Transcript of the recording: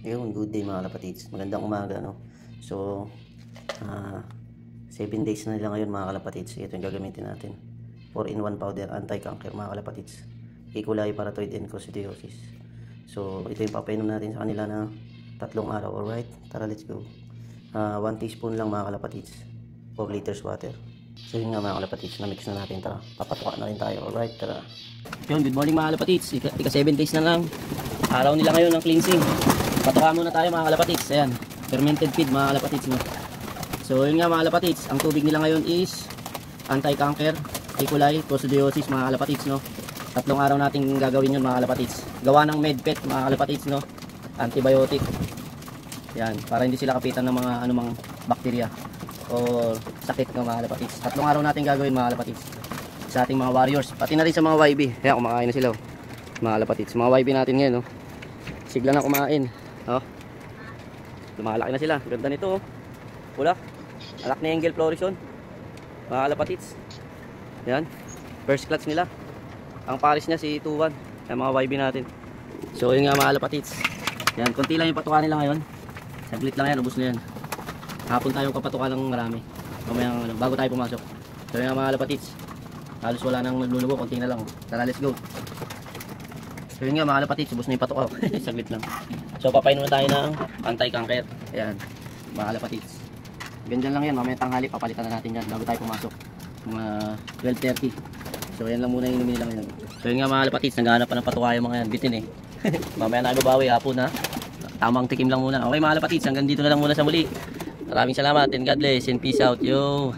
Ayun, good day mga kalapatids. Magandang umaga, no? So, 7 days na nila ngayon mga kalapatids. Ito yung gagamitin natin. 4-in-1 powder, anti-cancer mga kalapatids. E. coli, parotid, and coccidiosis. So, ito yung papainom natin sa kanila na 3 araw. Alright, tara, let's go. 1 teaspoon lang mga kalapatids. 4 liters water. So, yun nga mga kalapatids, na-mix na natin. Tara, papatuka na rin tayo. Alright, tara. Yun, good morning mga kalapatids. Ika 7 days na lang. Araw nila ngayon ng cleansing. Patuka muna tayo mga kalapatids. Ayan, fermented feed mga kalapatids, no? So yun nga mga kalapatids, ang tubig nila ngayon is anti-cancer, E. coli, coccidiosis mga kalapatids, no? 3 araw nating gagawin yun mga kalapatids. Gawa ng medpet mga kalapatids, no? Antibiotic. Yan, para hindi sila kapitan ng mga anumang bakterya o sakit ng mga kalapatids. 3 araw natin gagawin mga kalapatids sa ating mga warriors, pati na rin sa mga YB. Ayan, kumakain na sila, oh, mga kalapatids. Mga YB natin ngayon, no? Sigla na kumain, oh. Lumalaki na sila, ganda nito, oh. Pula, alak ni Angel Florison mga kalapatids. Yan, first clutch nila. Ang pares niya si 2-1. Yan mga YB natin. So yun nga mga kalapatids. Yan, konti lang yung patuka nila ngayon. Saglit lang yan, ubos na yan. Hapon tayong kapatuka ng marami mamayang, bago tayo pumasok. So yun nga mga kalapatids, halos wala nang naglulubo, konti na lang. Tara, let's go. So yun nga mga kalapatids, ubos na yung patuka. Saglit lang. So papainom na tayo ng anti-cancer. Ayan mga kalapatids. Ganyan lang yan, mamaya tanghali papalitan na natin yan bago tayo pumasok, mga 12:30. So yan lang muna yung inumin nila ngayon. So yun nga mga kalapatids, naghahanap pa ng patuka yung mga yan, bitin eh. Mamaya na babawi, hapon na. Tamang tikim lang muna. Okay mga kalapatids, hanggang dito na lang muna sa muli. Maraming salamat and God bless and peace out. Yo.